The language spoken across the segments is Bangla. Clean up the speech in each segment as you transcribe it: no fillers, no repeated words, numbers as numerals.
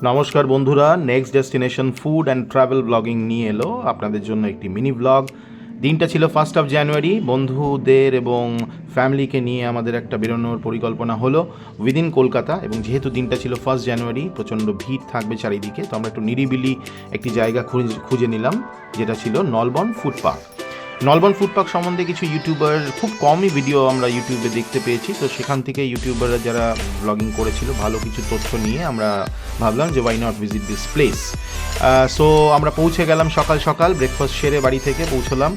নমস্কার বন্ধুরা, next destination food and travel blogging নিয়ে এলো আপনাদের জন্য একটি মিনি ব্লগ। দিনটা ছিল 1 জানুয়ারি। বন্ধুদের এবং ফ্যামিলিকে নিয়ে আমাদের একটা বেরোনোর পরিকল্পনা হলো উইদিন কলকাতা, এবং যেহেতু দিনটা ছিল 1 জানুয়ারি, প্রচণ্ড ভিড় থাকবে চারিদিকে, তো আমরা একটু নিরিবিলি একটি জায়গা খুঁজে নিলাম, যেটা ছিল Nalban food park. Nalban food park সম্বন্ধে কিছু ইউটিউবার, খুব কমই ভিডিও আমরা ইউটিউবে দেখতে পেয়েছি, তো সেখান থেকে ইউটিউবাররা যারা ব্লগিং করেছিল ভালো কিছু তথ্য নিয়ে আমরা ভাবলাম যে why not visit this place. So আমরা পৌঁছে গেলাম সকাল সকাল, ব্রেকফাস্ট সেরে বাড়ি থেকে পৌঁছলাম।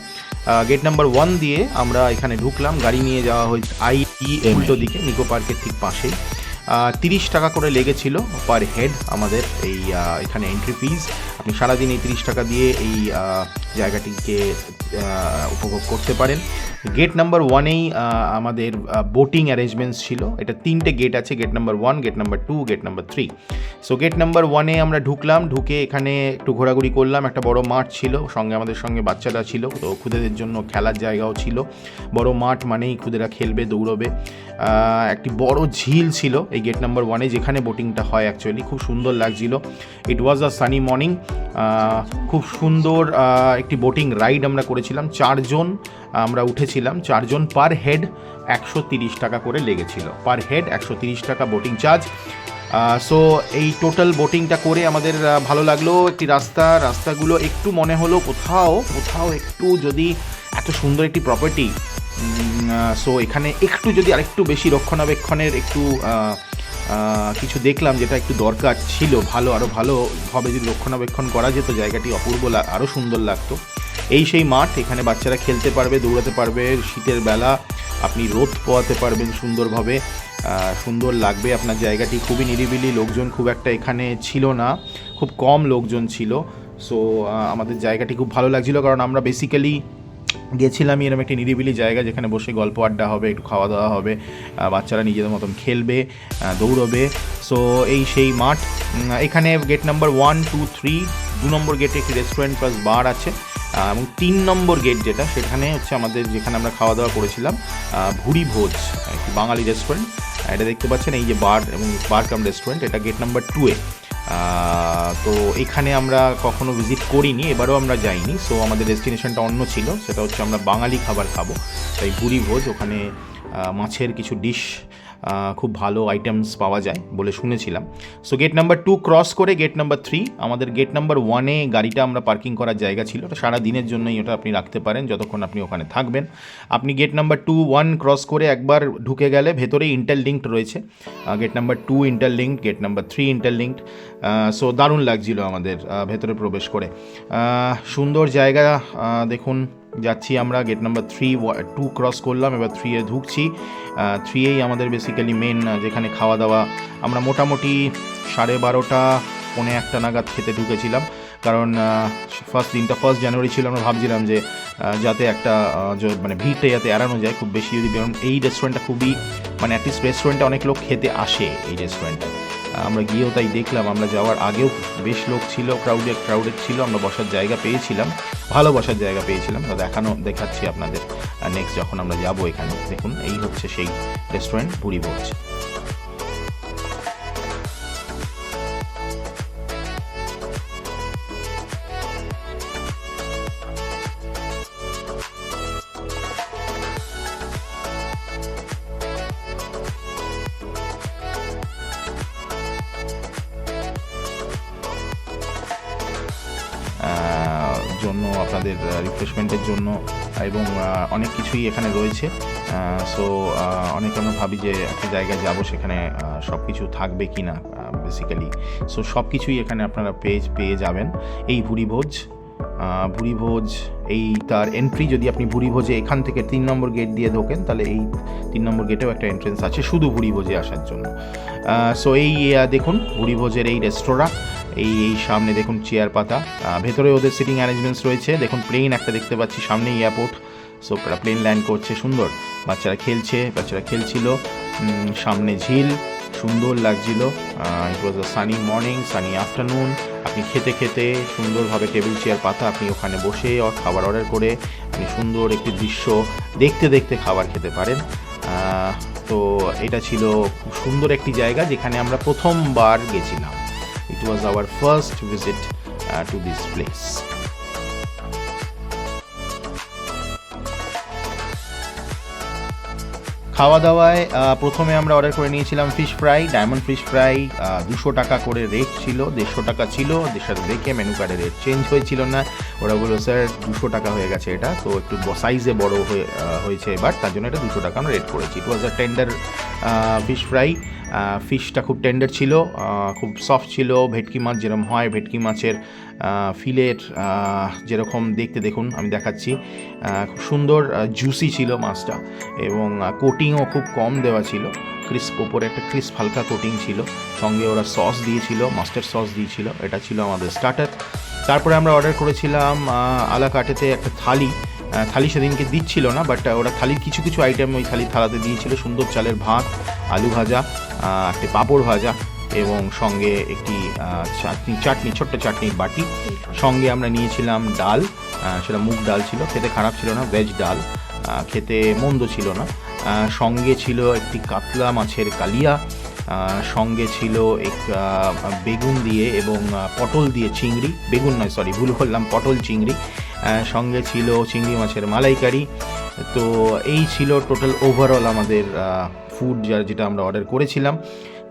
গেট নাম্বার 1 দিয়ে আমরা এখানে ঢুকলাম। গাড়ি নিয়ে যাওয়া হয়েছে উল্টো দিকে, নিকো পার্কের ঠিক পাশেই। 30 টাকা করে লেগেছিল পার হেড আমাদের এই এখানে এন্ট্রি ফিজ। আপনি সারাদিন এই 30 টাকা দিয়ে এই জায়গাটিকে উপভোগ করতে পারেন। গেট নাম্বার 1-এই আমাদের বোটিং অ্যারেঞ্জমেন্টস ছিল। এটা 3টে গেট আছে, gate number 1, gate number 2, gate number 3। So gate number 1-এ আমরা ঢুকলাম, ঢুকে এখানে একটু ঘোরাঘুরি করলাম। একটা বড় মাঠ ছিল, আমাদের সঙ্গে বাচ্চারা ছিল, তো খুদেদের জন্য খেলার জায়গাও ছিল। বড় মাঠ মানেই খুদেরা খেলবে, দৌড়বে। একটি বড় ঝিল ছিল এই গেট নাম্বার 1-এ, যেখানে বোটিংটা হয় অ্যাকচুয়ালি। খুব সুন্দর লাগছিল। ইট ওয়াজ আ সানি মর্নিং। খুব সুন্দর একটি বোটিং রাইড আমরা করেছিলাম। 4 জন আমরা উঠেছিলাম, 4 জন পার হেড 130 টাকা করে লেগেছিল। পার হেড 130 টাকা বোটিং চার্জ। সো এই টোটাল বোটিংটা করে আমাদের ভালো লাগলো। একটি রাস্তাগুলো একটু মনে হলো কোথাও একটু, যদি এত সুন্দর একটি প্রপার্টি, সো এখানে একটু যদি আরেকটু বেশি রক্ষণাবেক্ষণের একটু কিছু দেখলাম, যেটা একটু দরকার ছিল। আরও ভালোভাবে যদি রক্ষণাবেক্ষণ করা যেত, জায়গাটি অপূর্ব, আরও সুন্দর লাগতো। এই সেই মাঠ, এখানে বাচ্চারা খেলতে পারবে, দৌড়াতে পারবে। শীতের বেলা আপনি রোদ পোয়াতে পারবেন সুন্দরভাবে। সুন্দর লাগবে আপনার জায়গাটি। খুবই নিরিবিলি, লোকজন খুব একটা এখানে ছিল না, খুব কম লোকজন ছিল। সো আমাদের জায়গাটি খুব ভালো লাগছিল, কারণ আমরা বেসিক্যালি গেছিলাম এরকম একটি নিরিবিলি জায়গা, যেখানে বসে গল্প আড্ডা হবে, একটু খাওয়া দাওয়া হবে, বাচ্চারা নিজেদের মতন খেলবে, দৌড়বে। সো এই সেই মাঠ। এখানে গেট নাম্বার 1, 2, 3, 2 নম্বর গেটে একটি রেস্টুরেন্ট প্লাস বার আছে, এবং 3 নম্বর গেট যেটা, সেখানে হচ্ছে আমাদের, যেখানে আমরা খাওয়া দাওয়া করেছিলাম, ভুরি ভোজ, একটি বাঙালি রেস্টুরেন্ট। এটা দেখতে পাচ্ছেন, এই যে বার এবং বার কাম রেস্টুরেন্ট, এটা গেট নাম্বার 2-এ। তো এখানে আমরা কখনো ভিজিট করিনি, এবারেও আমরা যাইনি। সো আমাদের ডেস্টিনেশনটা অন্য ছিল, সেটা হচ্ছে আমরা বাঙালি খাবার খাবো, তাই ভুরি ভোজ। ওখানে মাছের কিছু ডিশ, খুব ভালো আইটেমস পাওয়া যায় বলে শুনেছিলাম। সো গেট নাম্বার 2 ক্রস করে গেট নাম্বার 3, আমাদের গেট নাম্বার 1-এ গাড়িটা আমরা পার্কিং করার জায়গা ছিল। ওটা সারা দিনের জন্যই ওটা আপনি রাখতে পারেন, যতক্ষণ আপনি ওখানে থাকবেন। আপনি গেট নাম্বার 2-1 ক্রস করে একবার ঢুকে গেলে ভেতরেই ইন্টারলিঙ্কড রয়েছে। Gate number 2 interlinked, gate number 3 interlinked. So দারুণ লাগছিল আমাদের ভেতরে প্রবেশ করে। সুন্দর জায়গা। দেখুন, যাচ্ছি আমরা গেট নাম্বার 2 ক্রস করলাম, এবার 3-এ ঢুকছি। 3-এই আমাদের বেসিক্যালি মেন, যেখানে খাওয়া দাওয়া। আমরা মোটামুটি 12:30, 1:45 নাগাদ খেতে ঢুকেছিলাম, কারণ দিনটা 1 জানুয়ারি ছিল। আমরা ভাবছিলাম যে যাতে একটা মানে ভিড়টা যাতে এড়ানো যায়, খুব বেশি যদি বেরোন। এই রেস্টুরেন্টটা খুবই, মানে অ্যাটলিস্ট রেস্টুরেন্টে অনেক লোক খেতে আসে এই রেস্টুরেন্টে। আমরা গিয়েও তাই দেখলাম। আমরা যাওয়ার আগেও বেশ লোক ছিল, ক্রাউডেড ছিল। আমরা বসার জায়গা পেয়েছিলাম, ভালো বসার জায়গা পেয়েছিলাম। তো দেখাচ্ছি আপনাদের নেক্সট যখন আমরা যাবো এখানে। দেখুন, এই হচ্ছে সেই রেস্টুরেন্ট ভুরি ভোজ। জন্য আপনাদের রিফ্রেশমেন্টের জন্য, এবং অনেক কিছুই এখানে রয়েছে। সো অনেকে আমরা ভাবি যে একটা জায়গায় যাব, সেখানে সব কিছু থাকবে কি না বেসিক্যালি। সো সব কিছুই এখানে আপনারা পেয়ে যাবেন। এই ভুরি ভোজ এই তার এন্ট্রি, যদি আপনি ভুরি ভোজে এখান থেকে 3 নম্বর গেট দিয়ে ঢোকেন, তাহলে এই 3 নম্বর গেটেও একটা এন্ট্রেন্স আছে শুধু ভুরি ভোজে আসার জন্য। সো এই দেখুন ভুরি ভোজের এই রেস্তোরাঁ, এই সামনে দেখুন চেয়ার পাতা, ভেতরে ওদের সিটিং অ্যারেঞ্জমেন্টস রয়েছে। দেখুন প্লেন একটা দেখতে পাচ্ছি, সামনে এয়ারপোর্ট। সো প্লেন ল্যান্ড করছে, সুন্দর। বাচ্চারা খেলছিল, সামনে ঝিল, সুন্দর লাগছিল। ইট ওয়াজ আ সানি মর্নিং, সানি আফটারনুন। আপনি খেতে সুন্দরভাবে টেবিল চেয়ার পাতা, আপনি ওখানে বসে খাবার অর্ডার করে আপনি সুন্দর একটি দৃশ্য দেখতে খাবার খেতে পারেন। তো এটা ছিল খুব সুন্দর একটি জায়গা, যেখানে আমরা প্রথমবার গেছিলাম। It was our first visit to this place. খাওয়া দাওয়ায় প্রথমে আমরা অর্ডার করে নিয়েছিলাম fish fry, diamond fish fry. 200 টাকা করে রেট ছিল, 150 টাকা ছিল। সাথে দেখে মেনু কার্ডে রেট চেঞ্জ হয়েছিল না, ওরা বললো স্যার 200 টাকা হয়ে গেছে এটা, তো একটু সাইজে বড় হয়েছে এবার, তার জন্য এটা 200 টাকা আমরা রেট করেছি। ইট ওয়াজ আ টেন্ডার ফিশ ফ্রাই। ফিশটা খুব টেন্ডার ছিল, খুব সফট ছিল। ভেটকি মাছ যেরকম হয়, ভেটকি মাছের ফিলেট যেরকম দেখতে, দেখুন আমি দেখাচ্ছি, খুব সুন্দর জুসি ছিল মাছটা, এবং কোটিংও খুব কম দেওয়া ছিল, ক্রিস্প, ওপরে একটা ক্রিস্প হালকা কোটিং ছিল। সঙ্গে ওরা সস দিয়েছিল, মাস্টার্ড সস দিয়েছিল। এটা ছিল আমাদের স্টার্টার। তারপরে আমরা অর্ডার করেছিলাম আলা কাটেতে একটা থালি সেদিনকে দিচ্ছিল না, বাট ওরা থালির কিছু কিছু আইটেম ওই থালাতে দিয়েছিল। সুন্দর চালের ভাত, আলু ভাজা, একটা পাঁপড় ভাজা, এবং সঙ্গে একটি চাটনি, ছোট্ট চাটনির বাটি। সঙ্গে আমরা নিয়েছিলাম ডাল, সেটা মুগ ডাল ছিল, খেতে খারাপ ছিল না, ভেজ ডাল, খেতে মন্দ ছিল না। সঙ্গে ছিল একটি কাতলা মাছের কালিয়া, সঙ্গে ছিল বেগুন দিয়ে এবং পটল দিয়ে চিংড়ি, বেগুন নয় সরি ভুল করলাম, পটল চিংড়ি। সঙ্গে ছিল চিংড়ি মাছের মালাইকারি। তো এই ছিল টোটাল ওভারঅল আমাদের ফুড যেটা আমরা অর্ডার করেছিলাম।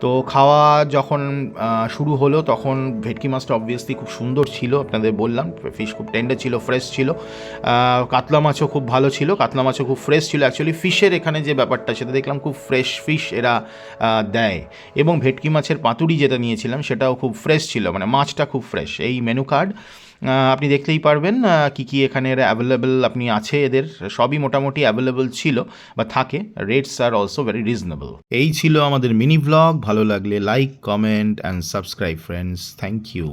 তো খাওয়া যখন শুরু হলো তখন ভেটকি মাছটা অবভিয়াসলি খুব সুন্দর ছিল, আপনাদের বললাম ফিশ খুব টেন্ডার ছিল, ফ্রেশ ছিল। কাতলা মাছও খুব ভালো ছিল, কাতলা মাছও খুব ফ্রেশ ছিল। অ্যাকচুয়ালি ফিশের এখানে যে ব্যাপারটা সেটা দেখলাম খুব ফ্রেশ ফিশ এরা দেয়, এবং ভেটকি মাছের পাতুরি যেটা নিয়েছিলাম সেটাও খুব ফ্রেশ ছিল, মানে মাছটা খুব ফ্রেশ। এই মেনু কার্ড আপনি দেখতেই পারবেন কি এখানে অ্যাভেলেবেল আপনি আছে, এদের সবই মোটামুটি অ্যাভেলেবেল ছিল বা থাকে। Rates are also very reasonable. এই ছিল আমাদের মিনি ব্লগ। ভালো লাগলে like, comment and subscribe friends. Thank you.